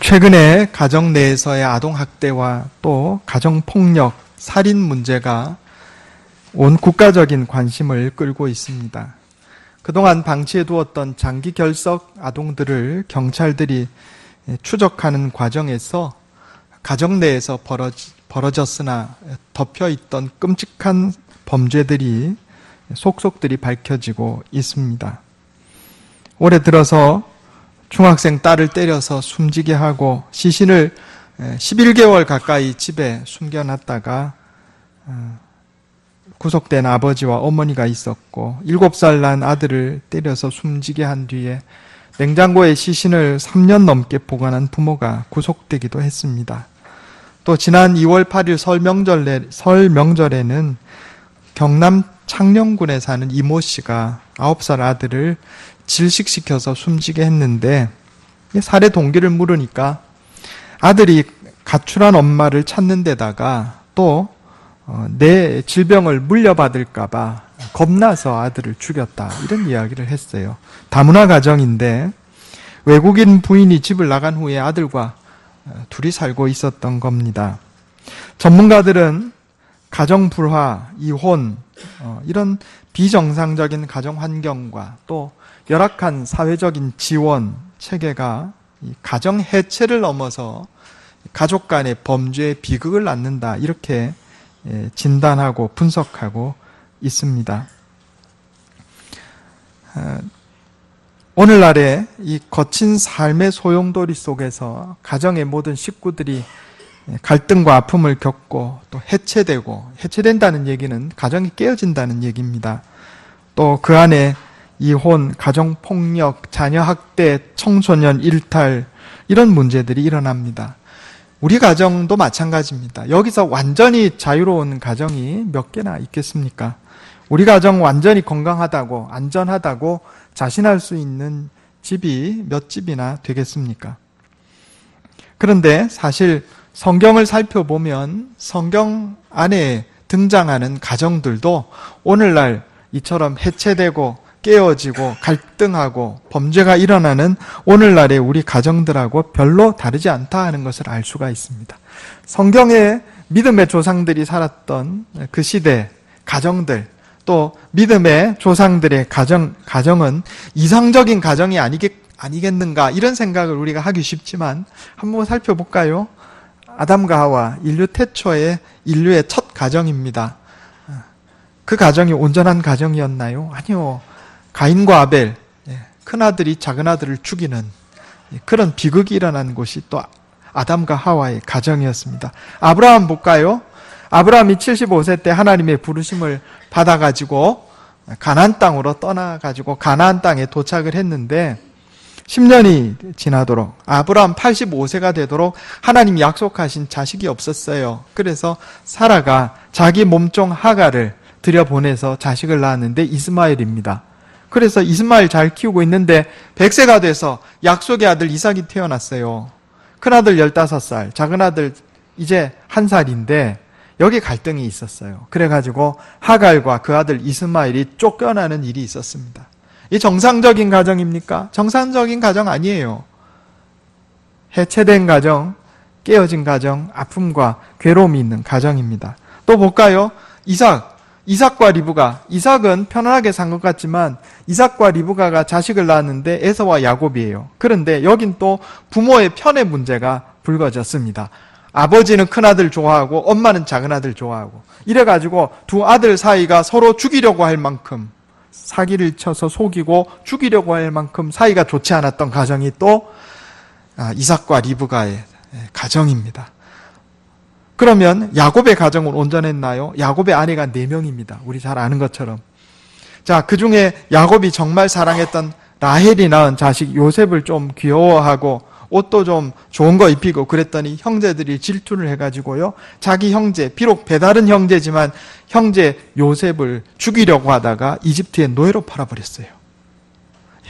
최근에 가정 내에서의 아동학대와 또 가정폭력, 살인 문제가 온 국가적인 관심을 끌고 있습니다. 그동안 방치해두었던 장기 결석 아동들을 경찰들이 추적하는 과정에서 가정 내에서 벌어졌으나 덮여있던 끔찍한 범죄들이 속속들이 밝혀지고 있습니다. 올해 들어서 중학생 딸을 때려서 숨지게 하고 시신을 11개월 가까이 집에 숨겨놨다가 구속된 아버지와 어머니가 있었고 7살 난 아들을 때려서 숨지게 한 뒤에 냉장고에 시신을 3년 넘게 보관한 부모가 구속되기도 했습니다. 또 지난 2월 8일 설 명절에는 경남 창녕군에 사는 이모 씨가 9살 아들을 질식시켜서 숨지게 했는데 살해 동기를 물으니까 아들이 가출한 엄마를 찾는 데다가 또 내 질병을 물려받을까봐 겁나서 아들을 죽였다, 이런 이야기를 했어요. 다문화 가정인데 외국인 부인이 집을 나간 후에 아들과 둘이 살고 있었던 겁니다. 전문가들은 가정 불화, 이혼, 이런 비정상적인 가정 환경과 또 열악한 사회적인 지원 체계가 가정 해체를 넘어서 가족 간의 범죄의 비극을 낳는다, 이렇게 진단하고 분석하고 있습니다. 오늘날의 이 거친 삶의 소용돌이 속에서 가정의 모든 식구들이 갈등과 아픔을 겪고 또 해체된다는 얘기는 가정이 깨어진다는 얘기입니다. 또 그 안에 이혼, 가정폭력, 자녀학대, 청소년 일탈, 이런 문제들이 일어납니다. 우리 가정도 마찬가지입니다. 여기서 완전히 자유로운 가정이 몇 개나 있겠습니까? 우리 가정 완전히 건강하다고, 안전하다고 자신할 수 있는 집이 몇 집이나 되겠습니까? 그런데 사실 성경을 살펴보면 성경 안에 등장하는 가정들도 오늘날 이처럼 해체되고 깨어지고 갈등하고 범죄가 일어나는 오늘날의 우리 가정들하고 별로 다르지 않다 하는 것을 알 수가 있습니다. 성경의 믿음의 조상들이 살았던 그 시대 가정들, 또 믿음의 조상들의 가정은 이상적인 가정이 아니겠는가, 이런 생각을 우리가 하기 쉽지만 한번 살펴볼까요? 아담과 하와, 인류 태초의 인류의 첫 가정입니다. 그 가정이 온전한 가정이었나요? 아니요. 가인과 아벨, 큰아들이 작은아들을 죽이는 그런 비극이 일어난 곳이 또 아담과 하와의 가정이었습니다. 아브라함 볼까요? 아브라함이 75세 때 하나님의 부르심을 받아가지고 가나안 땅으로 떠나가지고 가나안 땅에 도착을 했는데 10년이 지나도록 아브라함 85세가 되도록 하나님이 약속하신 자식이 없었어요. 그래서 사라가 자기 몸종 하가를 들여보내서 자식을 낳았는데 이스마엘입니다. 그래서 이스마엘 잘 키우고 있는데 100세가 돼서 약속의 아들 이삭이 태어났어요. 큰아들 15살, 작은아들 이제 1살인데 여기 갈등이 있었어요. 그래가지고 하갈과 그 아들 이스마엘이 쫓겨나는 일이 있었습니다. 이 정상적인 가정입니까? 정상적인 가정 아니에요. 해체된 가정, 깨어진 가정, 아픔과 괴로움이 있는 가정입니다. 또 볼까요? 이삭과 리브가, 이삭은 편안하게 산 것 같지만 이삭과 리브가가 자식을 낳았는데 에서와 야곱이에요. 그런데 여긴 또 부모의 편의 문제가 불거졌습니다. 아버지는 큰아들 좋아하고 엄마는 작은아들 좋아하고 이래가지고 두 아들 사이가 서로 죽이려고 할 만큼, 사기를 쳐서 속이고 죽이려고 할 만큼 사이가 좋지 않았던 가정이 또 이삭과 리브가의 가정입니다. 그러면 야곱의 가정은 온전했나요? 야곱의 아내가 4명입니다. 우리 잘 아는 것처럼. 자, 그 중에 야곱이 정말 사랑했던 라헬이 낳은 자식 요셉을 좀 귀여워하고 옷도 좀 좋은 거 입히고 그랬더니 형제들이 질투를 해가지고요, 자기 형제, 비록 배다른 형제지만 형제 요셉을 죽이려고 하다가 이집트의 노예로 팔아버렸어요.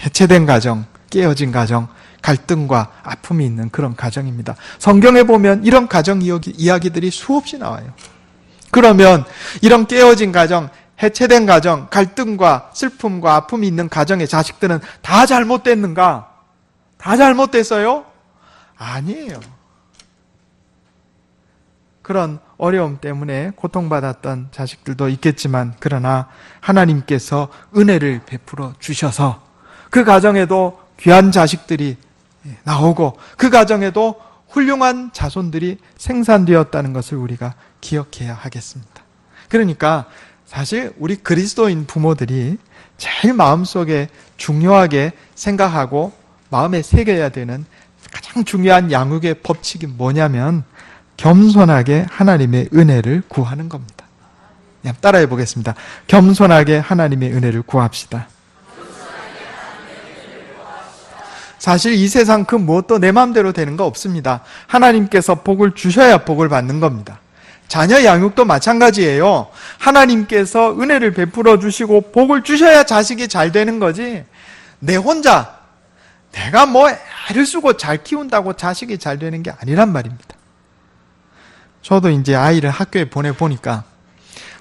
해체된 가정, 깨어진 가정, 갈등과 아픔이 있는 그런 가정입니다. 성경에 보면 이런 가정 이야기들이 수없이 나와요. 그러면 이런 깨어진 가정, 해체된 가정, 갈등과 슬픔과 아픔이 있는 가정의 자식들은 다 잘못됐는가? 다 잘못됐어요? 아니에요. 그런 어려움 때문에 고통받았던 자식들도 있겠지만, 그러나 하나님께서 은혜를 베풀어 주셔서 그 가정에도 귀한 자식들이 나오고 그 가정에도 훌륭한 자손들이 생산되었다는 것을 우리가 기억해야 하겠습니다. 그러니까 사실 우리 그리스도인 부모들이 제일 마음속에 중요하게 생각하고 마음에 새겨야 되는 가장 중요한 양육의 법칙이 뭐냐면 겸손하게 하나님의 은혜를 구하는 겁니다. 그냥 따라해 보겠습니다. 겸손하게 하나님의 은혜를 구합시다. 사실 이 세상 그 무엇도 내 마음대로 되는 거 없습니다. 하나님께서 복을 주셔야 복을 받는 겁니다. 자녀 양육도 마찬가지예요. 하나님께서 은혜를 베풀어 주시고 복을 주셔야 자식이 잘 되는 거지, 내 혼자 내가 뭐 애를 쓰고 잘 키운다고 자식이 잘 되는 게 아니란 말입니다. 저도 이제 아이를 학교에 보내보니까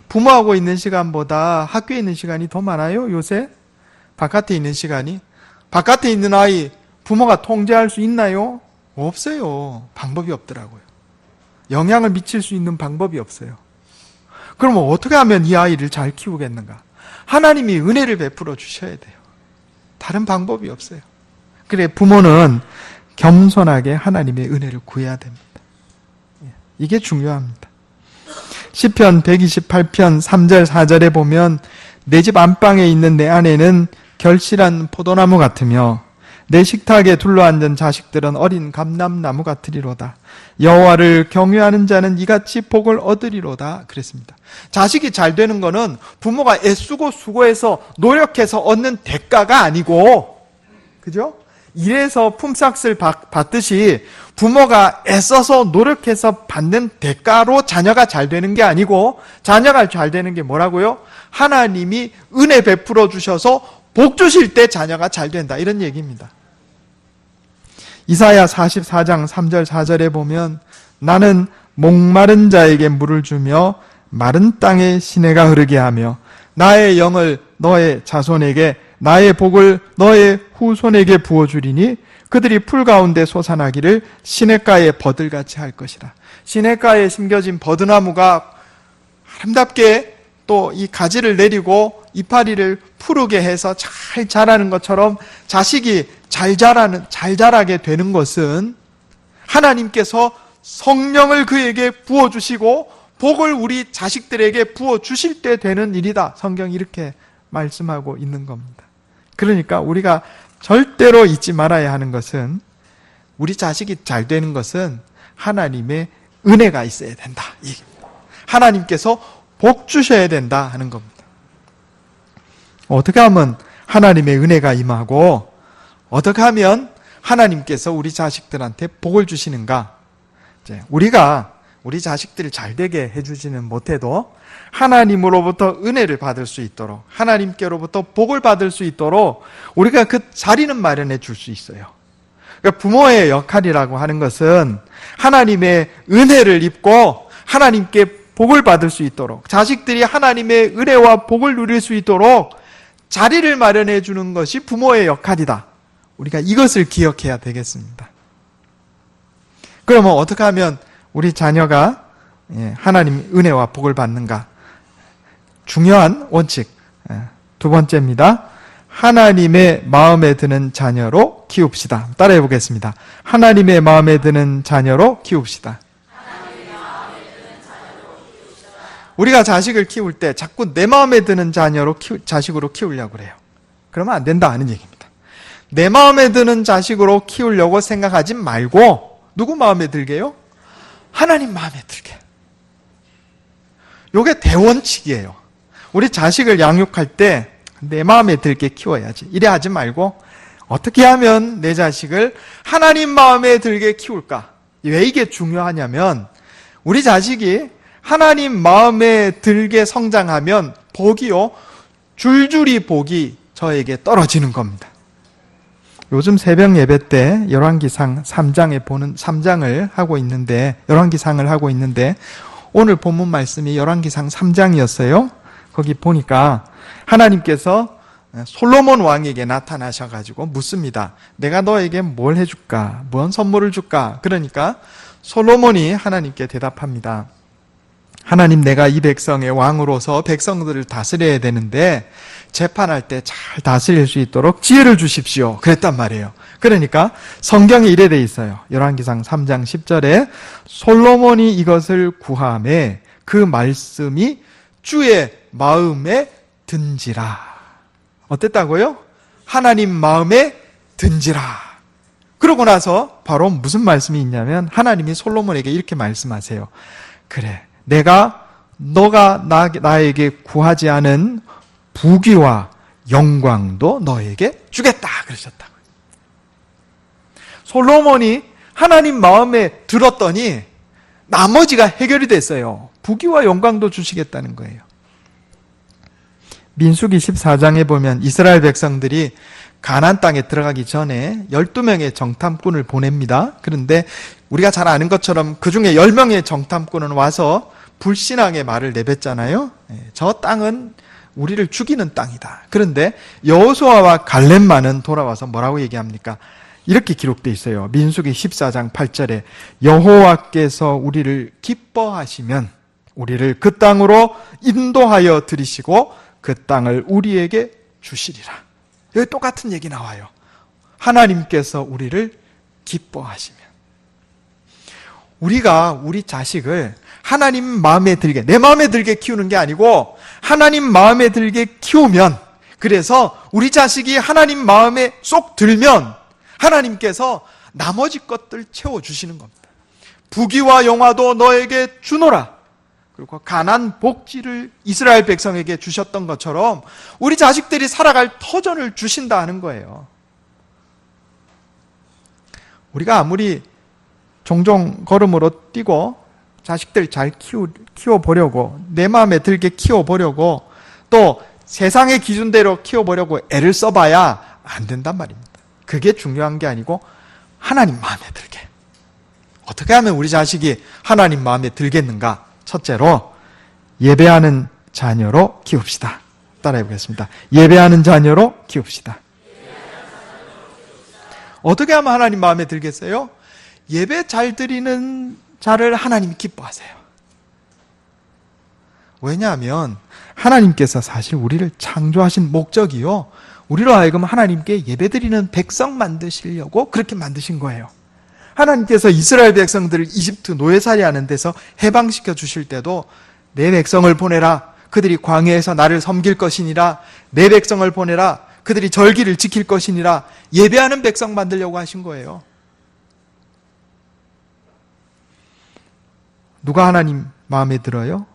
부모하고 있는 시간보다 학교에 있는 시간이 더 많아요. 요새 바깥에 있는 시간이. 바깥에 있는 아이 부모가 통제할 수 있나요? 없어요. 방법이 없더라고요. 영향을 미칠 수 있는 방법이 없어요. 그러면 어떻게 하면 이 아이를 잘 키우겠는가? 하나님이 은혜를 베풀어 주셔야 돼요. 다른 방법이 없어요. 그래, 부모는 겸손하게 하나님의 은혜를 구해야 됩니다. 이게 중요합니다. 시편 128편 3절 4절에 보면 내 집 안방에 있는 내 아내는 결실한 포도나무 같으며 내 식탁에 둘러앉은 자식들은 어린 감람나무 같으리로다. 여호와를 경외하는 자는 이같이 복을 얻으리로다. 그랬습니다. 자식이 잘 되는 거는 부모가 애쓰고 수고해서 노력해서 얻는 대가가 아니고, 그죠? 일해서 품삯을 받듯이 부모가 애써서 노력해서 받는 대가로 자녀가 잘 되는 게 아니고, 자녀가 잘 되는 게 뭐라고요? 하나님이 은혜 베풀어 주셔서 복 주실 때 자녀가 잘 된다, 이런 얘기입니다. 이사야 44장 3절 4절에 보면 나는 목마른 자에게 물을 주며 마른 땅에 시내가 흐르게 하며 나의 영을 너의 자손에게 나의 복을 너의 후손에게 부어주리니 그들이 풀 가운데 솟아나기를 시냇가의 버들같이 할 것이라. 시냇가에 심겨진 버드나무가 아름답게 또 이 가지를 내리고 이파리를 푸르게 해서 잘 자라는 것처럼 자식이 잘 자라게 되는 것은 하나님께서 성령을 그에게 부어주시고 복을 우리 자식들에게 부어주실 때 되는 일이다. 성경이 이렇게 말씀하고 있는 겁니다. 그러니까 우리가 절대로 잊지 말아야 하는 것은, 우리 자식이 잘 되는 것은 하나님의 은혜가 있어야 된다, 이 얘기입니다. 하나님께서 복 주셔야 된다 하는 겁니다. 어떻게 하면 하나님의 은혜가 임하고 어떻게 하면 하나님께서 우리 자식들한테 복을 주시는가? 우리가 우리 자식들을 잘 되게 해주지는 못해도 하나님으로부터 은혜를 받을 수 있도록, 하나님께로부터 복을 받을 수 있도록 우리가 그 자리는 마련해 줄 수 있어요. 그러니까 부모의 역할이라고 하는 것은 하나님의 은혜를 입고 하나님께 복을 받을 수 있도록, 자식들이 하나님의 은혜와 복을 누릴 수 있도록 자리를 마련해 주는 것이 부모의 역할이다. 우리가 이것을 기억해야 되겠습니다. 그러면 어떻게 하면 우리 자녀가 하나님 은혜와 복을 받는가? 중요한 원칙 두 번째입니다. 하나님의 마음에 드는 자녀로 키웁시다. 따라해 보겠습니다. 하나님의 마음에 드는 자녀로 키웁시다. 우리가 자식을 키울 때 자꾸 내 마음에 드는 자식으로 키우려고 그래요. 그러면 안 된다 하는 얘기입니다. 내 마음에 드는 자식으로 키우려고 생각하지 말고 누구 마음에 들게요? 하나님 마음에 들게. 이게 대원칙이에요. 우리 자식을 양육할 때 내 마음에 들게 키워야지. 이래 하지 말고 어떻게 하면 내 자식을 하나님 마음에 들게 키울까? 왜 이게 중요하냐면 우리 자식이 하나님 마음에 들게 성장하면 복이요, 줄줄이 복이 저에게 떨어지는 겁니다. 요즘 새벽 예배 때 열왕기상 3장을 하고 있는데, 열왕기상을 하고 있는데 오늘 본문 말씀이 열왕기상 3장이었어요. 거기 보니까 하나님께서 솔로몬 왕에게 나타나셔가지고 묻습니다. 내가 너에게 뭘 해줄까? 뭔 선물을 줄까? 그러니까 솔로몬이 하나님께 대답합니다. 하나님, 내가 이 백성의 왕으로서 백성들을 다스려야 되는데 재판할 때 잘 다스릴 수 있도록 지혜를 주십시오. 그랬단 말이에요. 그러니까 성경에 이래 돼 있어요. 열왕기상 3장 10절에 솔로몬이 이것을 구하매 그 말씀이 주의 마음에 든지라. 어땠다고요? 하나님 마음에 든지라. 그러고 나서 바로 무슨 말씀이 있냐면 하나님이 솔로몬에게 이렇게 말씀하세요. 그래, 너가 나에게 구하지 않은 부귀와 영광도 너에게 주겠다 그러셨다고요. 솔로몬이 하나님 마음에 들었더니 나머지가 해결이 됐어요. 부귀와 영광도 주시겠다는 거예요. 민수기 14장에 보면 이스라엘 백성들이 가나안 땅에 들어가기 전에 12명의 정탐꾼을 보냅니다. 그런데 우리가 잘 아는 것처럼 그 중에 10명의 정탐꾼은 와서 불신앙의 말을 내뱉잖아요. 저 땅은 우리를 죽이는 땅이다. 그런데 여호수아와 갈렙만은 돌아와서 뭐라고 얘기합니까? 이렇게 기록되어 있어요. 민수기 14장 8절에 여호와께서 우리를 기뻐하시면 우리를 그 땅으로 인도하여 들이시고 그 땅을 우리에게 주시리라. 여기 똑같은 얘기 나와요. 하나님께서 우리를 기뻐하시면. 우리가 우리 자식을 하나님 마음에 들게, 내 마음에 들게 키우는 게 아니고 하나님 마음에 들게 키우면, 그래서 우리 자식이 하나님 마음에 쏙 들면 하나님께서 나머지 것들 채워주시는 겁니다. 부귀와 영화도 너에게 주노라. 그리고 가난 복지를 이스라엘 백성에게 주셨던 것처럼 우리 자식들이 살아갈 터전을 주신다 하는 거예요. 우리가 아무리 종종 걸음으로 뛰고 자식들 잘 키워보려고, 내 마음에 들게 키워보려고, 또 세상의 기준대로 키워보려고 애를 써봐야 안 된단 말입니다. 그게 중요한 게 아니고 하나님 마음에 들게. 어떻게 하면 우리 자식이 하나님 마음에 들겠는가? 첫째로 예배하는 자녀로 키웁시다. 따라해 보겠습니다. 예배하는 자녀로 키웁시다. 어떻게 하면 하나님 마음에 들겠어요? 예배 잘 드리는 자를 하나님이 기뻐하세요. 왜냐하면 하나님께서 사실 우리를 창조하신 목적이요, 우리로 하여금 하나님께 예배드리는 백성 만드시려고 그렇게 만드신 거예요. 하나님께서 이스라엘 백성들을 이집트 노예살이 하는 데서 해방시켜 주실 때도 내 백성을 보내라, 그들이 광야에서 나를 섬길 것이니라, 내 백성을 보내라, 그들이 절기를 지킬 것이니라, 예배하는 백성 만들려고 하신 거예요. 누가 하나님 마음에 들어요?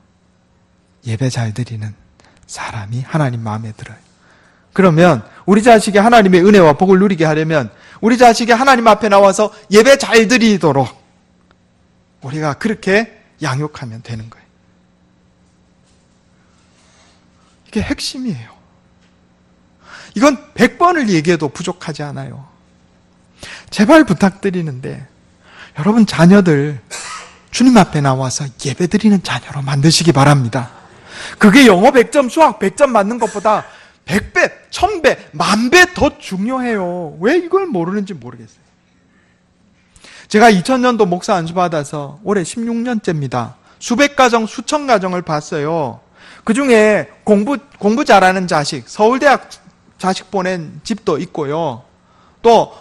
예배 잘 드리는 사람이 하나님 마음에 들어요. 그러면 우리 자식이 하나님의 은혜와 복을 누리게 하려면 우리 자식이 하나님 앞에 나와서 예배 잘 드리도록 우리가 그렇게 양육하면 되는 거예요. 이게 핵심이에요. 이건 100번을 얘기해도 부족하지 않아요. 제발 부탁드리는데 여러분 자녀들 주님 앞에 나와서 예배드리는 자녀로 만드시기 바랍니다. 그게 영어 100점, 수학 100점 맞는 것보다 100배, 1000배, 10,000배 더 중요해요. 왜 이걸 모르는지 모르겠어요. 제가 2000년도 목사 안수 받아서 올해 16년째입니다. 수백 가정, 수천 가정을 봤어요. 그 중에 공부 잘하는 자식, 서울대학 자식 보낸 집도 있고요. 또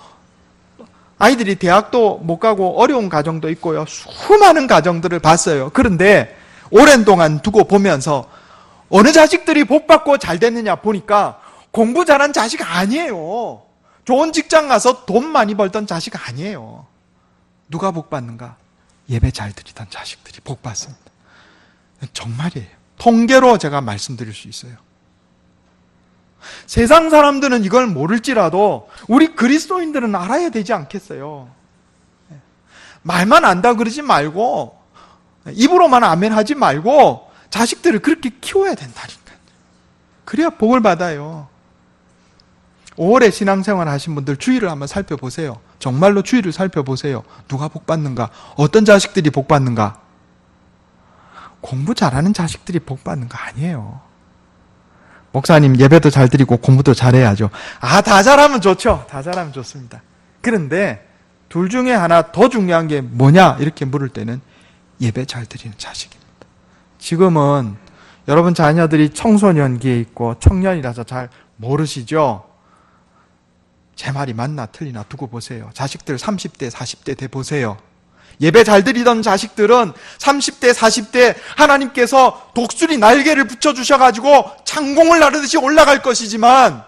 아이들이 대학도 못 가고 어려운 가정도 있고요. 수많은 가정들을 봤어요. 그런데 오랜 동안 두고 보면서 어느 자식들이 복받고 잘 됐느냐 보니까 공부 잘한 자식 아니에요. 좋은 직장 가서 돈 많이 벌던 자식 아니에요. 누가 복받는가? 예배 잘 드리던 자식들이 복받습니다. 정말이에요. 통계로 제가 말씀드릴 수 있어요. 세상 사람들은 이걸 모를지라도 우리 그리스도인들은 알아야 되지 않겠어요? 말만 안다 그러지 말고 입으로만 아멘 하지 말고 자식들을 그렇게 키워야 된다니까. 그래야 복을 받아요. 5월에 신앙생활 하신 분들 주의를 한번 살펴보세요. 정말로 주의를 살펴보세요. 누가 복받는가? 어떤 자식들이 복받는가? 공부 잘하는 자식들이 복받는 거 아니에요. 목사님 예배도 잘 드리고 공부도 잘해야죠. 다 잘하면 좋죠. 다 잘하면 좋습니다. 그런데 둘 중에 하나 더 중요한 게 뭐냐 이렇게 물을 때는 예배 잘 드리는 자식입니다. 지금은 여러분 자녀들이 청소년기에 있고 청년이라서 잘 모르시죠? 제 말이 맞나 틀리나 두고 보세요. 자식들 30대, 40대 돼 보세요. 예배 잘 드리던 자식들은 30대, 40대 하나님께서 독수리 날개를 붙여주셔가지고 창공을 나르듯이 올라갈 것이지만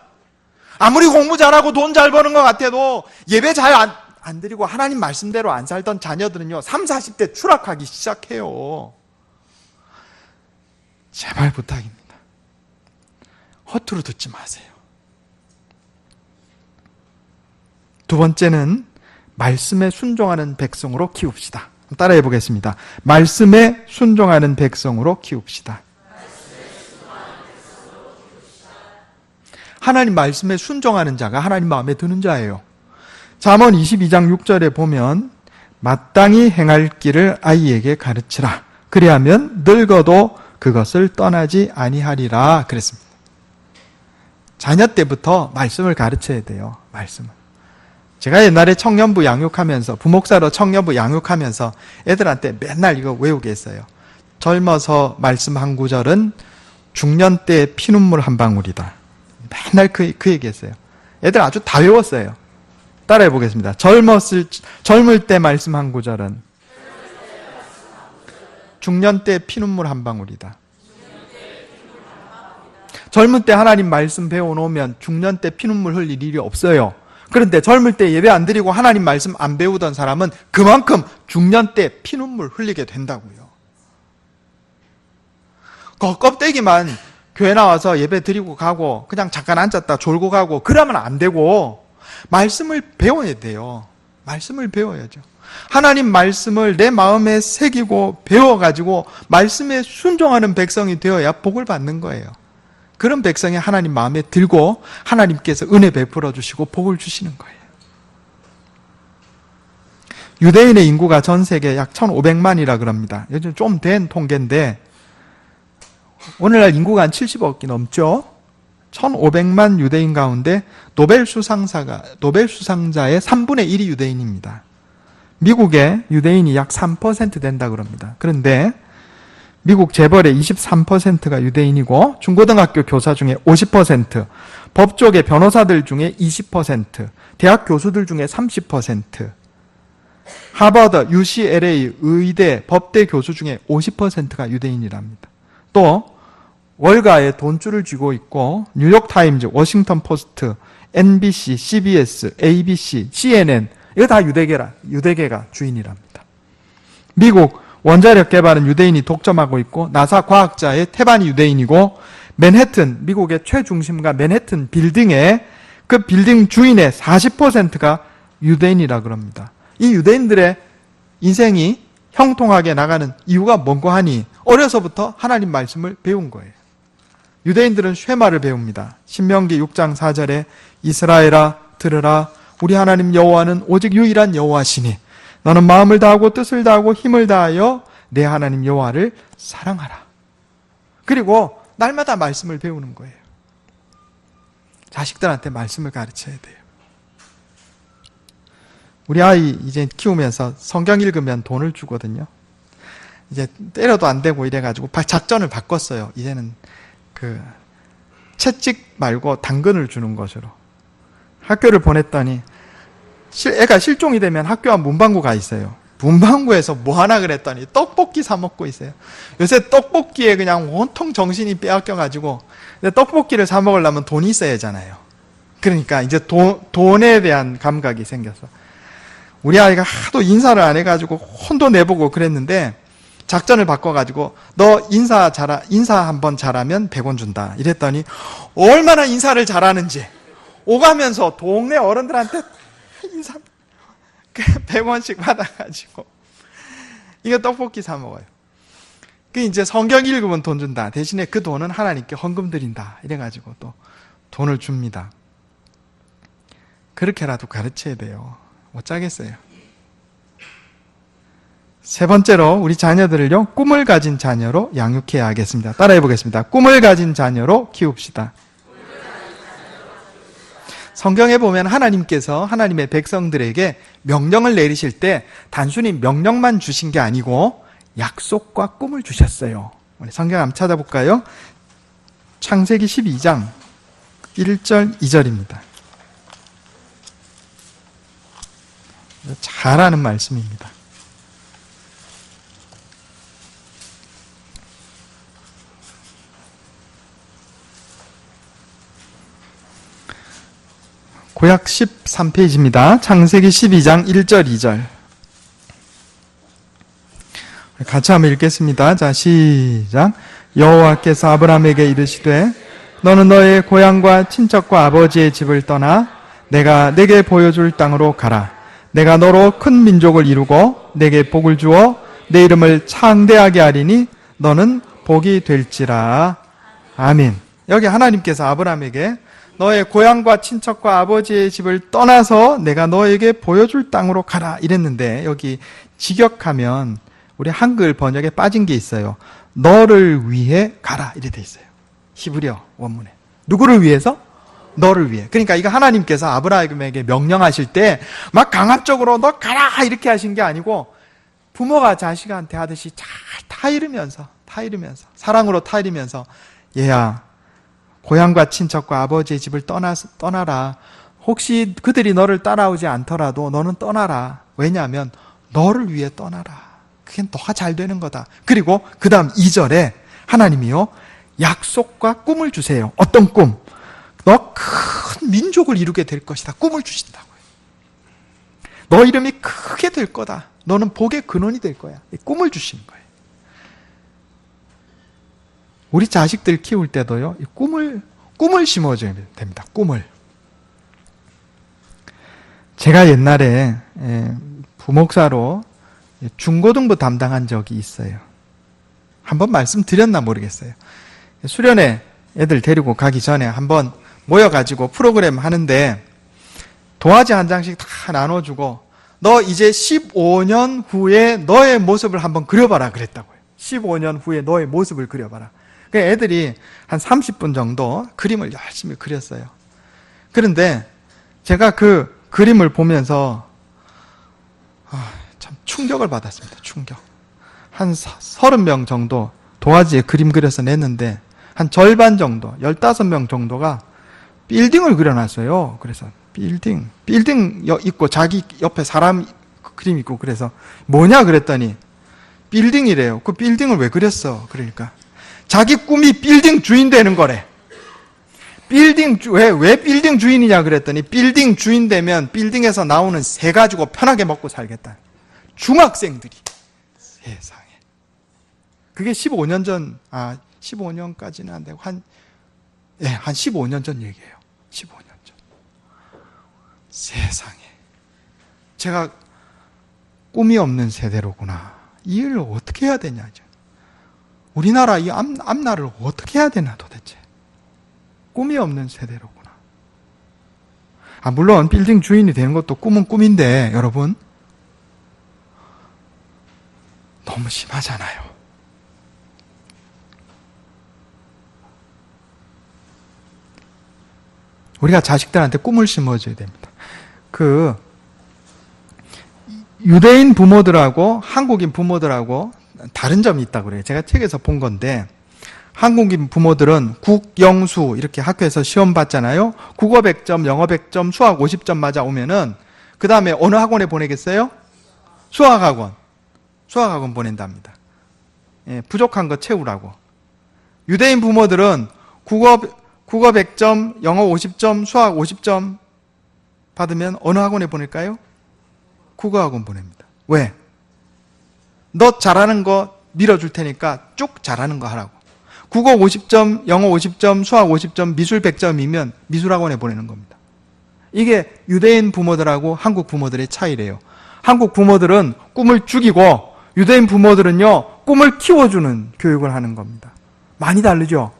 아무리 공부 잘하고 돈 잘 버는 것 같아도 예배 잘 안 드리고 하나님 말씀대로 안 살던 자녀들은요 30, 40대 추락하기 시작해요. 제발 부탁입니다. 허투루 듣지 마세요. 두 번째는 말씀에 순종하는 백성으로 키웁시다. 따라해 보겠습니다. 말씀에 순종하는 백성으로 키웁시다. 하나님 말씀에 순종하는 자가 하나님 마음에 드는 자예요. 잠언 22장 6절에 보면 마땅히 행할 길을 아이에게 가르치라. 그리하면 늙어도 그것을 떠나지 아니하리라 그랬습니다. 자녀 때부터 말씀을 가르쳐야 돼요. 말씀을. 제가 옛날에 청년부 양육하면서 부목사로 청년부 양육하면서 애들한테 맨날 이거 외우게 했어요. 젊어서 말씀 한 구절은 중년 때 피눈물 한 방울이다. 맨날 그 얘기했어요. 애들 아주 다 외웠어요. 따라해 보겠습니다. 젊을 때 말씀 한 구절은 중년 때 피눈물 한 방울이다. 젊을 때 하나님 말씀 배워놓으면 중년 때 피눈물 흘릴 일이 없어요. 그런데 젊을 때 예배 안 드리고 하나님 말씀 안 배우던 사람은 그만큼 중년 때 피눈물 흘리게 된다고요. 껍데기만 교회 나와서 예배 드리고 가고 그냥 잠깐 앉았다 졸고 가고 그러면 안 되고 말씀을 배워야 돼요. 말씀을 배워야죠. 하나님 말씀을 내 마음에 새기고 배워가지고 말씀에 순종하는 백성이 되어야 복을 받는 거예요. 그런 백성이 하나님 마음에 들고 하나님께서 은혜 베풀어 주시고 복을 주시는 거예요. 유대인의 인구가 전 세계 약 1,500만이라 그럽니다. 요즘 좀 된 통계인데 오늘날 인구가 한 70억이 넘죠. 1,500만 유대인 가운데 노벨 수상자의 3분의 1이 유대인입니다. 미국의 유대인이 약 3% 된다 그럽니다. 그런데 미국 재벌의 23%가 유대인이고 중고등학교 교사 중에 50%, 법조계 변호사들 중에 20%, 대학 교수들 중에 30%, 하버드, UCLA, 의대, 법대 교수 중에 50%가 유대인이랍니다. 또 월가에 돈줄을 쥐고 있고 뉴욕타임즈, 워싱턴 포스트, NBC, CBS, ABC, CNN 이거 다 유대계가 주인이랍니다. 미국 원자력 개발은 유대인이 독점하고 있고 나사 과학자의 태반이 유대인이고 맨해튼, 미국의 최중심가 맨해튼 빌딩에 그 빌딩 주인의 40%가 유대인이라 그럽니다. 이 유대인들의 인생이 형통하게 나가는 이유가 뭔고 하니 어려서부터 하나님 말씀을 배운 거예요. 유대인들은 쉐마를 배웁니다. 신명기 6장 4절에 이스라엘아 들으라 우리 하나님 여호와는 오직 유일한 여호와시니 너는 마음을 다하고 뜻을 다하고 힘을 다하여 내 하나님 여호와를 사랑하라. 그리고 날마다 말씀을 배우는 거예요. 자식들한테 말씀을 가르쳐야 돼요. 우리 아이 이제 키우면서 성경 읽으면 돈을 주거든요. 이제 때려도 안 되고 이래가지고 작전을 바꿨어요. 이제는 그 채찍 말고 당근을 주는 것으로. 학교를 보냈더니 애가 실종이 되면 학교 앞 문방구가 있어요. 문방구에서 뭐 하나 그랬더니 떡볶이 사 먹고 있어요. 요새 떡볶이에 그냥 온통 정신이 빼앗겨가지고 떡볶이를 사 먹으려면 돈이 있어야 하잖아요. 그러니까 이제 돈에 대한 감각이 생겼어. 우리 아이가 하도 인사를 안 해가지고 혼도 내보고 그랬는데 작전을 바꿔가지고 너 인사 한번 잘하면 100원 준다 이랬더니 얼마나 인사를 잘하는지 오가면서 동네 어른들한테 인사 100원씩 받아가지고 이거 떡볶이 사 먹어요. 그 이제 성경 읽으면 돈 준다. 대신에 그 돈은 하나님께 헌금 드린다. 이래가지고 또 돈을 줍니다. 그렇게라도 가르쳐야 돼요. 못 자겠어요. 세 번째로 우리 자녀들을요, 꿈을 가진 자녀로 양육해야 하겠습니다. 따라해 보겠습니다. 꿈을 가진 자녀로 키웁시다. 성경에 보면 하나님께서 하나님의 백성들에게 명령을 내리실 때 단순히 명령만 주신 게 아니고 약속과 꿈을 주셨어요. 우리 성경 한번 찾아볼까요? 창세기 12장 1절 2절입니다. 잘 아는 말씀입니다. 구약 13페이지입니다. 창세기 12장 1절 2절. 같이 한번 읽겠습니다. 자, 시작. 여호와께서 아브라함에게 이르시되 너는 너의 고향과 친척과 아버지의 집을 떠나 내가 내게 보여줄 땅으로 가라. 내가 너로 큰 민족을 이루고 내게 복을 주어 내 이름을 창대하게 하리니 너는 복이 될지라. 아멘. 여기 하나님께서 아브라함에게 너의 고향과 친척과 아버지의 집을 떠나서 내가 너에게 보여줄 땅으로 가라 이랬는데, 여기 직역하면 우리 한글 번역에 빠진 게 있어요. 너를 위해 가라 이렇게 돼 있어요. 히브리어 원문에. 누구를 위해서? 너를 위해. 그러니까 이거 하나님께서 아브라함에게 명령하실 때 막 강압적으로 너 가라 이렇게 하신 게 아니고, 부모가 자식한테 하듯이 잘 타이르면서 사랑으로 타이르면서, 얘야 고향과 친척과 아버지의 집을 떠나라. 혹시 그들이 너를 따라오지 않더라도 너는 떠나라. 왜냐하면 너를 위해 떠나라. 그게 너가 잘 되는 거다. 그리고 그 다음 2절에 하나님이요, 약속과 꿈을 주세요. 어떤 꿈? 너 큰 민족을 이루게 될 것이다. 꿈을 주신다고요. 너 이름이 크게 될 거다. 너는 복의 근원이 될 거야. 꿈을 주시는 거예요. 우리 자식들 키울 때도요, 이 꿈을 심어줘야 됩니다. 꿈을. 제가 옛날에 부목사로 중고등부 담당한 적이 있어요. 한번 말씀드렸나 모르겠어요. 수련회 애들 데리고 가기 전에 한번 모여가지고 프로그램 하는데 도화지 한 장씩 다 나눠주고, 너 이제 15년 후에 너의 모습을 한번 그려봐라 그랬다고요. 15년 후에 너의 모습을 그려봐라. 애들이 한 30분 정도 그림을 열심히 그렸어요. 그런데 제가 그 그림을 보면서 참 충격을 받았습니다. 충격. 한 30명 정도 도화지에 그림 그려서 냈는데 한 절반 정도, 15명 정도가 빌딩을 그려놨어요. 그래서 빌딩 있고 자기 옆에 사람 그림 있고, 그래서 뭐냐 그랬더니 빌딩이래요. 그 빌딩을 왜 그렸어? 그러니까 자기 꿈이 빌딩 주인 되는 거래. 왜 빌딩 주인이냐 그랬더니, 빌딩 주인 되면 빌딩에서 나오는 새 가지고 편하게 먹고 살겠다. 중학생들이. 세상에. 그게 15년 전, 15년까지는 안 되고, 한 15년 전 얘기예요. 15년 전. 세상에. 제가 꿈이 없는 세대로구나. 이 일을 어떻게 해야 되냐, 이제. 우리나라 이 앞날을 어떻게 해야 되나 도대체. 꿈이 없는 세대로구나. 물론 빌딩 주인이 되는 것도 꿈은 꿈인데 여러분, 너무 심하잖아요. 우리가 자식들한테 꿈을 심어줘야 됩니다. 유대인 부모들하고 한국인 부모들하고 다른 점이 있다고 그래요. 제가 책에서 본 건데, 한국인 부모들은 국영수 이렇게 학교에서 시험 봤잖아요. 국어 100점, 영어 100점, 수학 50점 맞아 오면은 그 다음에 어느 학원에 보내겠어요? 수학학원 보낸답니다. 부족한 거 채우라고. 유대인 부모들은 국어 100점, 영어 50점, 수학 50점 받으면 어느 학원에 보낼까요? 국어학원 보냅니다. 왜? 너 잘하는 거 밀어줄 테니까 쭉 잘하는 거 하라고. 국어 50점, 영어 50점, 수학 50점, 미술 100점이면 미술학원에 보내는 겁니다. 이게 유대인 부모들하고 한국 부모들의 차이래요. 한국 부모들은 꿈을 죽이고 유대인 부모들은요, 꿈을 키워주는 교육을 하는 겁니다. 많이 다르죠?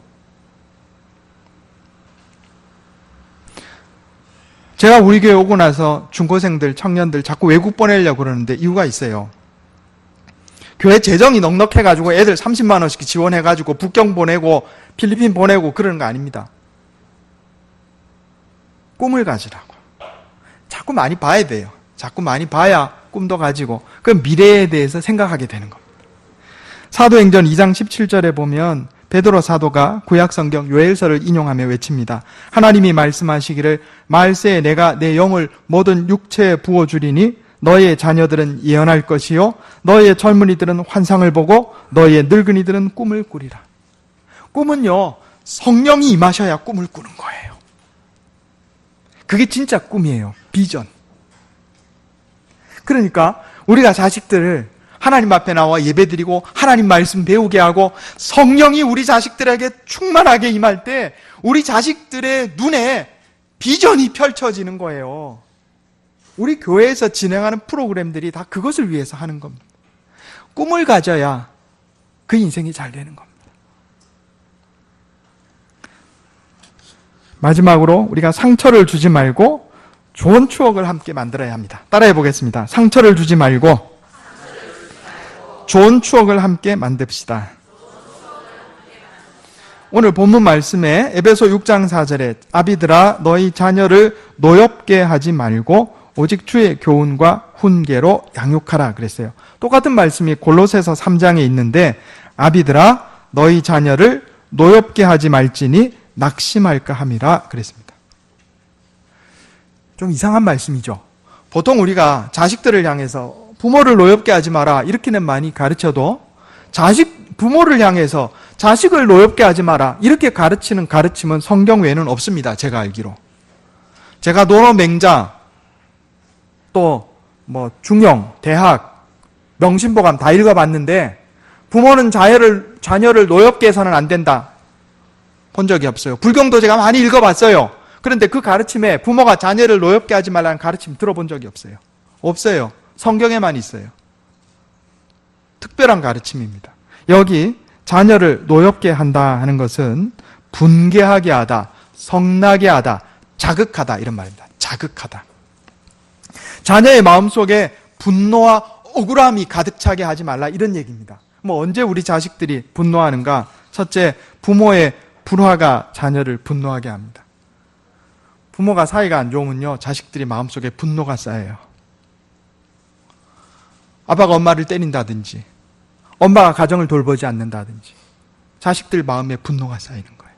제가 우리 교회 오고 나서 중고생들, 청년들 자꾸 외국 보내려고 그러는데 이유가 있어요. 교회 재정이 넉넉해가지고 애들 30만 원씩 지원해가지고 북경 보내고 필리핀 보내고 그러는 거 아닙니다. 꿈을 가지라고. 자꾸 많이 봐야 돼요. 자꾸 많이 봐야 꿈도 가지고 그 미래에 대해서 생각하게 되는 겁니다. 사도행전 2장 17절에 보면 베드로 사도가 구약성경 요엘서를 인용하며 외칩니다. 하나님이 말씀하시기를 말세에 내가 내 영을 모든 육체에 부어주리니 너희의 자녀들은 예언할 것이요 너희의 젊은이들은 환상을 보고 너희의 늙은이들은 꿈을 꾸리라. 꿈은요, 성령이 임하셔야 꿈을 꾸는 거예요. 그게 진짜 꿈이에요. 비전. 그러니까 우리가 자식들을 하나님 앞에 나와 예배드리고 하나님 말씀 배우게 하고 성령이 우리 자식들에게 충만하게 임할 때 우리 자식들의 눈에 비전이 펼쳐지는 거예요. 우리 교회에서 진행하는 프로그램들이 다 그것을 위해서 하는 겁니다. 꿈을 가져야 그 인생이 잘 되는 겁니다. 마지막으로 우리가 상처를 주지 말고 좋은 추억을 함께 만들어야 합니다. 따라해 보겠습니다. 상처를 주지 말고 좋은 추억을 함께 만듭시다. 오늘 본문 말씀에 에베소 6장 4절에 아비들아 너희 자녀를 노엽게 하지 말고 오직 주의 교훈과 훈계로 양육하라 그랬어요. 똑같은 말씀이 골로새서 3장에 있는데 아비들아 너희 자녀를 노엽게 하지 말지니 낙심할까 함이라 그랬습니다. 좀 이상한 말씀이죠. 보통 우리가 자식들을 향해서 부모를 노엽게 하지 마라 이렇게는 많이 가르쳐도 부모를 향해서 자식을 노엽게 하지 마라 이렇게 가르치는 가르침은 성경 외에는 없습니다. 제가 알기로. 제가 논어 맹자 또 중용, 대학, 명심보감 다 읽어봤는데 부모는 자녀를 노엽게 해서는 안 된다 본 적이 없어요. 불경도 제가 많이 읽어봤어요. 그런데 그 가르침에 부모가 자녀를 노엽게 하지 말라는 가르침 들어본 적이 없어요. 없어요. 성경에만 있어요. 특별한 가르침입니다. 여기 자녀를 노엽게 한다 하는 것은 분개하게 하다, 성나게 하다, 자극하다 이런 말입니다. 자극하다. 자녀의 마음속에 분노와 억울함이 가득 차게 하지 말라 이런 얘기입니다. 언제 우리 자식들이 분노하는가? 첫째, 부모의 불화가 자녀를 분노하게 합니다. 부모가 사이가 안 좋으면요, 자식들이 마음속에 분노가 쌓여요. 아빠가 엄마를 때린다든지, 엄마가 가정을 돌보지 않는다든지, 자식들 마음에 분노가 쌓이는 거예요.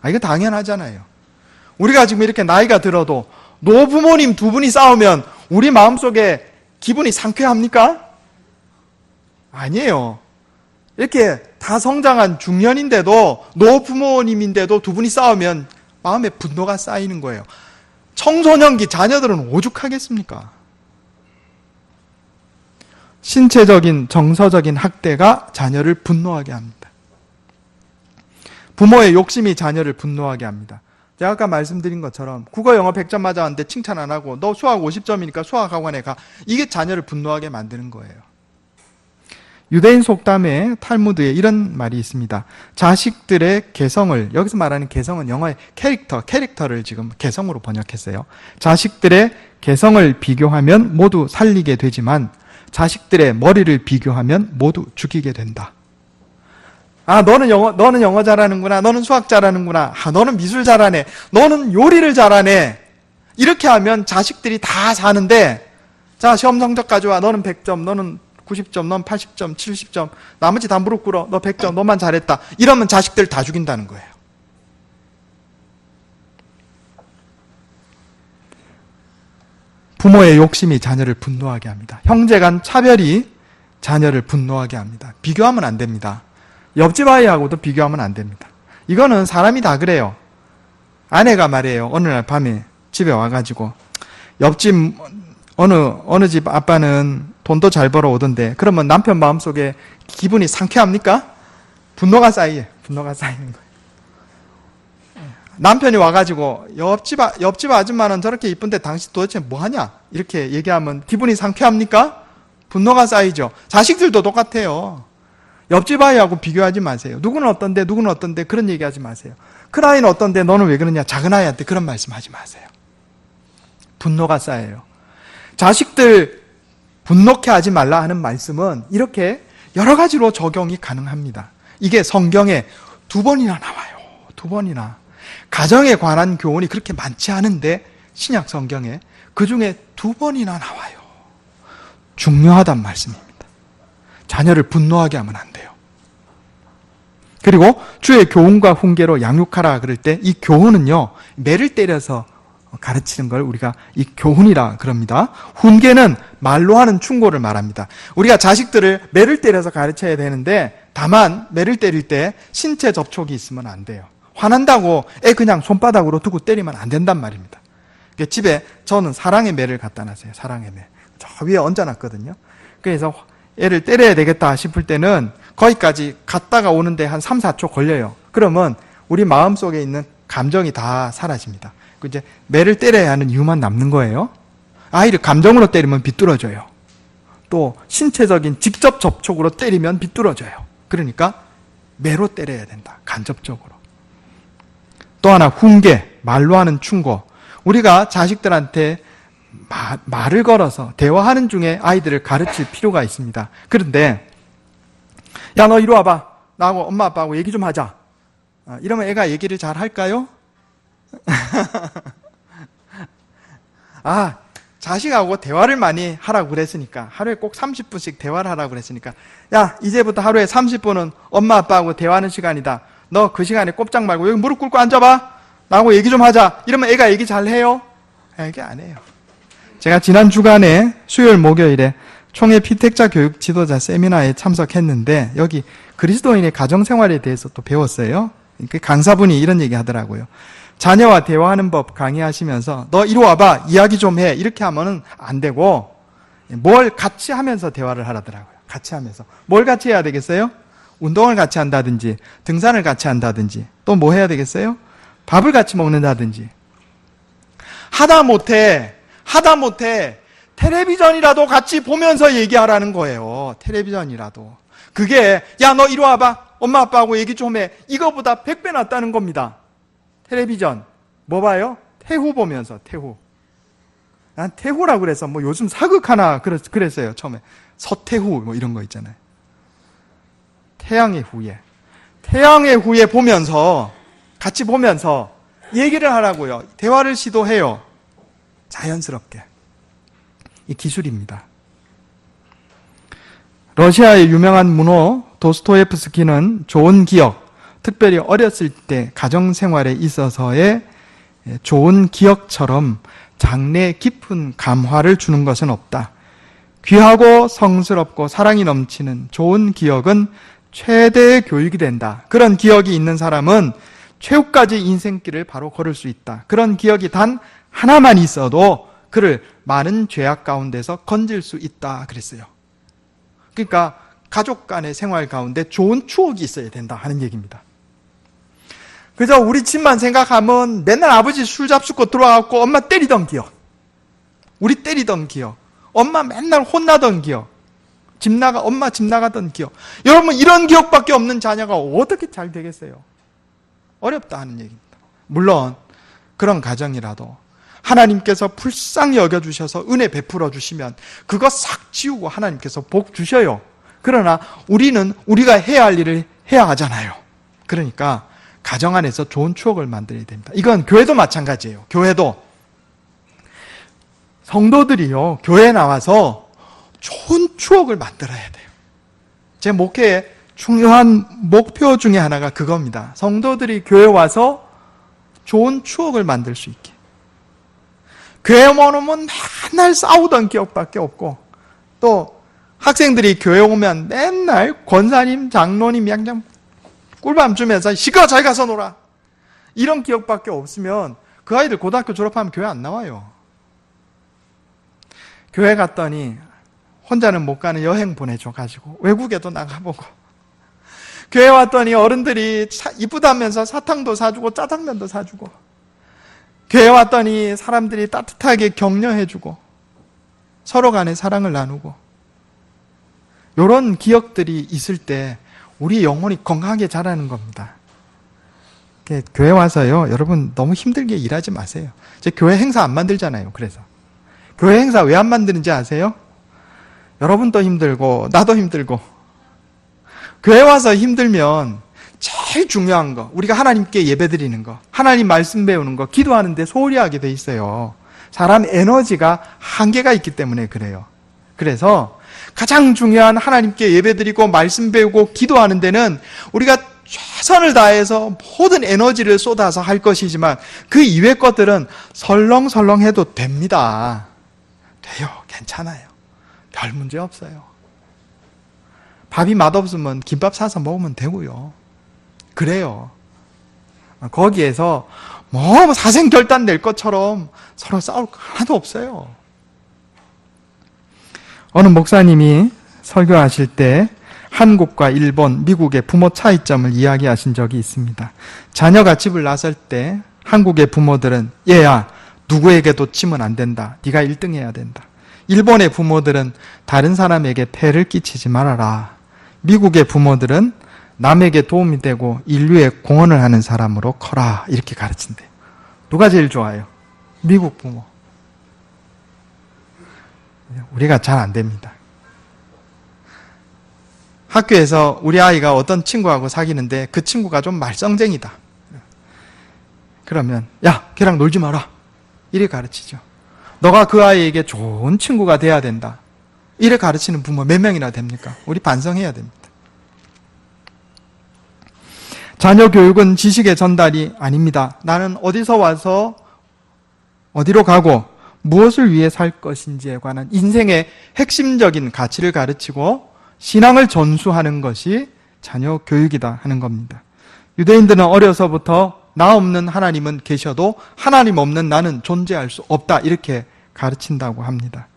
이거 당연하잖아요. 우리가 지금 이렇게 나이가 들어도 노부모님 두 분이 싸우면 우리 마음속에 기분이 상쾌합니까? 아니에요. 이렇게 다 성장한 중년인데도 노부모님인데도 두 분이 싸우면 마음에 분노가 쌓이는 거예요. 청소년기 자녀들은 오죽하겠습니까? 신체적인 정서적인 학대가 자녀를 분노하게 합니다. 부모의 욕심이 자녀를 분노하게 합니다. 제가 아까 말씀드린 것처럼 국어 영어 100점 맞았는데 칭찬 안 하고 너 수학 50점이니까 수학학원에 가. 이게 자녀를 분노하게 만드는 거예요. 유대인 속담에 탈무드에 이런 말이 있습니다. 자식들의 개성을, 여기서 말하는 개성은 영어의 캐릭터를 지금 개성으로 번역했어요. 자식들의 개성을 비교하면 모두 살리게 되지만 자식들의 머리를 비교하면 모두 죽이게 된다. 너는 영어 잘하는구나. 너는 수학 잘하는구나. 너는 미술 잘하네. 너는 요리를 잘하네. 이렇게 하면 자식들이 다 사는데, 자, 시험 성적 가져와. 너는 100점, 너는 90점, 넌 80점, 70점, 나머지 다 무릎 꿇어. 너 100점, 너만 잘했다. 이러면 자식들 다 죽인다는 거예요. 부모의 욕심이 자녀를 분노하게 합니다. 형제 간 차별이 자녀를 분노하게 합니다. 비교하면 안 됩니다. 옆집 아이하고도 비교하면 안 됩니다. 이거는 사람이 다 그래요. 아내가 말이에요. 어느 날 밤에 집에 와가지고 옆집 어느 집 아빠는 돈도 잘 벌어오던데 그러면 남편 마음속에 기분이 상쾌합니까? 분노가 쌓이는 거예요. 남편이 와가지고 옆집 아줌마는 저렇게 이쁜데 당신 도대체 뭐하냐? 이렇게 얘기하면 기분이 상쾌합니까? 분노가 쌓이죠. 자식들도 똑같아요. 옆집 아이하고 비교하지 마세요. 누구는 어떤데 그런 얘기하지 마세요. 큰 아이는 어떤데 너는 왜 그러냐? 작은 아이한테 그런 말씀하지 마세요. 분노가 쌓여요. 자식들 분노케 하지 말라 하는 말씀은 이렇게 여러 가지로 적용이 가능합니다. 이게 성경에 2번이나 나와요. 2번이나. 가정에 관한 교훈이 그렇게 많지 않은데 신약 성경에 그 중에 2번이나 나와요. 중요하단 말씀입니다. 자녀를 분노하게 하면 안 돼요. 그리고 주의 교훈과 훈계로 양육하라 그럴 때 이 교훈은요, 매를 때려서 가르치는 걸 우리가 이 교훈이라 그럽니다. 훈계는 말로 하는 충고를 말합니다. 우리가 자식들을 매를 때려서 가르쳐야 되는데 다만 매를 때릴 때 신체 접촉이 있으면 안 돼요. 화난다고 애 그냥 손바닥으로 두고 때리면 안 된단 말입니다. 집에 저는 사랑의 매를 갖다 놨어요. 사랑의 매. 저 위에 얹어놨거든요. 그래서 애를 때려야 되겠다 싶을 때는 거기까지 갔다가 오는데 한 3, 4초 걸려요. 그러면 우리 마음속에 있는 감정이 다 사라집니다. 이제 매를 때려야 하는 이유만 남는 거예요. 아이를 감정으로 때리면 비뚤어져요. 또 신체적인 직접 접촉으로 때리면 비뚤어져요. 그러니까 매로 때려야 된다. 간접적으로. 또 하나 훈계, 말로 하는 충고. 우리가 자식들한테 말을 걸어서 대화하는 중에 아이들을 가르칠 필요가 있습니다. 그런데 야, 너 이리 와봐. 나하고 엄마 아빠하고 얘기 좀 하자. 이러면 애가 얘기를 잘 할까요? 자식하고 대화를 많이 하라고 그랬으니까, 하루에 꼭 30분씩 대화를 하라고 그랬으니까, 야, 이제부터 하루에 30분은 엄마 아빠하고 대화하는 시간이다. 너 그 시간에 꼼짝 말고 여기 무릎 꿇고 앉아봐. 나하고 얘기 좀 하자. 이러면 애가 얘기 잘 해요? 얘기 안 해요. 제가 지난 주간에 수요일 목요일에 총회 피택자 교육 지도자 세미나에 참석했는데 여기 그리스도인의 가정생활에 대해서 또 배웠어요. 그 강사분이 이런 얘기 하더라고요. 자녀와 대화하는 법 강의하시면서 너 이리 와봐, 이야기 좀 해, 이렇게 하면은 안 되고 뭘 같이 하면서 대화를 하라더라고요. 같이 하면서. 뭘 같이 해야 되겠어요? 운동을 같이 한다든지 등산을 같이 한다든지 또 뭐 해야 되겠어요? 밥을 같이 먹는다든지. 하다못해 텔레비전이라도 같이 보면서 얘기하라는 거예요. 텔레비전이라도. 그게 야, 너 이리 와봐, 엄마 아빠하고 얘기 좀 해, 이거보다 100배 낫다는 겁니다. 텔레비전 뭐 봐요? 태후 보면서. 태후. 난 태후라고 그래서 뭐 요즘 사극하나 그랬어요. 처음에 서태후 뭐 이런 거 있잖아요. 태양의 후예 보면서, 같이 보면서 얘기를 하라고요. 대화를 시도해요. 자연스럽게. 이 기술입니다. 러시아의 유명한 문호 도스토옙스키는 좋은 기억, 특별히 어렸을 때 가정생활에 있어서의 좋은 기억처럼 장래 깊은 감화를 주는 것은 없다. 귀하고 성스럽고 사랑이 넘치는 좋은 기억은 최대의 교육이 된다. 그런 기억이 있는 사람은 최후까지 인생길을 바로 걸을 수 있다. 그런 기억이 단 하나만 있어도 그를 많은 죄악 가운데서 건질 수 있다 그랬어요. 그러니까 가족 간의 생활 가운데 좋은 추억이 있어야 된다 하는 얘기입니다. 그저 우리 집만 생각하면 맨날 아버지 술 잡수고 들어와갖고 엄마 때리던 기억, 우리 때리던 기억, 엄마 맨날 혼나던 기억, 엄마 집 나가던 기억. 여러분, 이런 기억밖에 없는 자녀가 어떻게 잘 되겠어요? 어렵다 하는 얘기입니다. 물론 그런 가정이라도 하나님께서 불쌍히 여겨주셔서 은혜 베풀어 주시면 그거 싹 지우고 하나님께서 복 주셔요. 그러나 우리는 우리가 해야 할 일을 해야 하잖아요. 그러니까 가정 안에서 좋은 추억을 만들어야 됩니다. 이건 교회도 마찬가지예요. 교회도 성도들이요, 교회에 나와서 좋은 추억을 만들어야 돼요. 제 목회의 중요한 목표 중에 하나가 그겁니다. 성도들이 교회에 와서 좋은 추억을 만들 수 있게. 교회 오면 맨날 싸우던 기억밖에 없고, 또 학생들이 교회 오면 맨날 권사님, 장로님 양장 꿀밤 주면서 시끄러, 잘 가서 놀아, 이런 기억밖에 없으면 그 아이들 고등학교 졸업하면 교회 안 나와요. 교회 갔더니 혼자는 못 가는 여행 보내줘가지고 외국에도 나가보고, 교회 왔더니 어른들이 이쁘다면서 사탕도 사주고 짜장면도 사주고, 교회 왔더니 사람들이 따뜻하게 격려해주고 서로 간에 사랑을 나누고, 이런 기억들이 있을 때 우리 영혼이 건강하게 자라는 겁니다. 교회 와서요, 여러분 너무 힘들게 일하지 마세요. 제 교회 행사 안 만들잖아요. 그래서 교회 행사 왜 안 만드는지 아세요? 여러분도 힘들고 나도 힘들고 교회 와서 힘들면 제일 중요한 거, 우리가 하나님께 예배드리는 거, 하나님 말씀 배우는 거, 기도하는데 소홀히 하게 돼 있어요. 사람 에너지가 한계가 있기 때문에 그래요. 그래서 가장 중요한 하나님께 예배드리고 말씀 배우고 기도하는 데는 우리가 최선을 다해서 모든 에너지를 쏟아서 할 것이지만 그 이외의 것들은 설렁설렁 해도 됩니다. 돼요. 괜찮아요. 별 문제 없어요. 밥이 맛없으면 김밥 사서 먹으면 되고요. 그래요. 거기에서 뭐 사생결단 낼 것처럼 서로 싸울 거 하나도 없어요. 어느 목사님이 설교하실 때 한국과 일본, 미국의 부모 차이점을 이야기하신 적이 있습니다. 자녀가 집을 나설 때 한국의 부모들은 얘야 누구에게도 치면 안 된다. 네가 1등 해야 된다. 일본의 부모들은 다른 사람에게 폐를 끼치지 말아라. 미국의 부모들은 남에게 도움이 되고 인류에 공헌을 하는 사람으로 커라. 이렇게 가르친대요. 누가 제일 좋아요? 미국 부모. 우리가 잘 안 됩니다. 학교에서 우리 아이가 어떤 친구하고 사귀는데 그 친구가 좀 말썽쟁이다. 그러면 야, 걔랑 놀지 마라. 이래 가르치죠. 너가 그 아이에게 좋은 친구가 돼야 된다. 이래 가르치는 부모 몇 명이나 됩니까? 우리 반성해야 됩니다. 자녀 교육은 지식의 전달이 아닙니다. 나는 어디서 와서 어디로 가고 무엇을 위해 살 것인지에 관한 인생의 핵심적인 가치를 가르치고 신앙을 전수하는 것이 자녀 교육이다 하는 겁니다. 유대인들은 어려서부터 나 없는 하나님은 계셔도 하나님 없는 나는 존재할 수 없다 이렇게 가르친다고 합니다.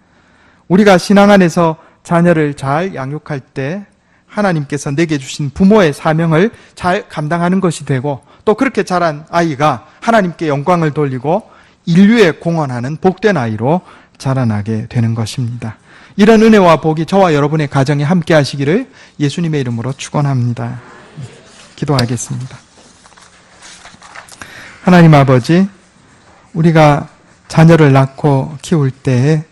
우리가 신앙 안에서 자녀를 잘 양육할 때 하나님께서 내게 주신 부모의 사명을 잘 감당하는 것이 되고 또 그렇게 자란 아이가 하나님께 영광을 돌리고 인류에 공헌하는 복된 아이로 자라나게 되는 것입니다. 이런 은혜와 복이 저와 여러분의 가정에 함께 하시기를 예수님의 이름으로 축원합니다. 기도하겠습니다. 하나님 아버지, 우리가 자녀를 낳고 키울 때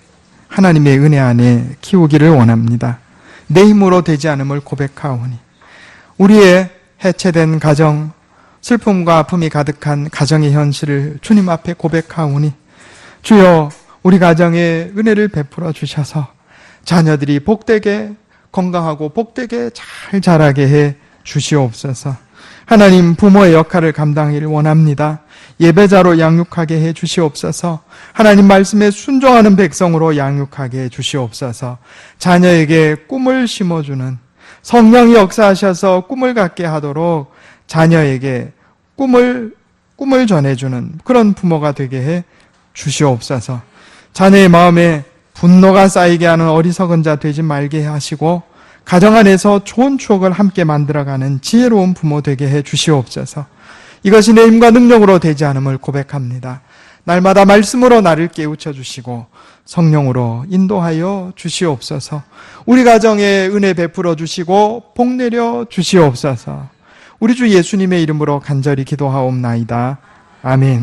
하나님의 은혜 안에 키우기를 원합니다. 내 힘으로 되지 않음을 고백하오니 우리의 해체된 가정, 슬픔과 아픔이 가득한 가정의 현실을 주님 앞에 고백하오니 주여 우리 가정에 은혜를 베풀어 주셔서 자녀들이 복되게 건강하고 복되게 잘 자라게 해 주시옵소서. 하나님 부모의 역할을 감당하기를 원합니다. 예배자로 양육하게 해 주시옵소서. 하나님 말씀에 순종하는 백성으로 양육하게 해 주시옵소서. 자녀에게 꿈을 심어주는 성령이 역사하셔서 꿈을 갖게 하도록 자녀에게 꿈을 전해주는 그런 부모가 되게 해 주시옵소서. 자녀의 마음에 분노가 쌓이게 하는 어리석은 자 되지 말게 하시고 가정 안에서 좋은 추억을 함께 만들어가는 지혜로운 부모 되게 해 주시옵소서. 이것이 내 힘과 능력으로 되지 않음을 고백합니다. 날마다 말씀으로 나를 깨우쳐 주시고 성령으로 인도하여 주시옵소서. 우리 가정에 은혜 베풀어 주시고 복 내려 주시옵소서. 우리 주 예수님의 이름으로 간절히 기도하옵나이다. 아멘.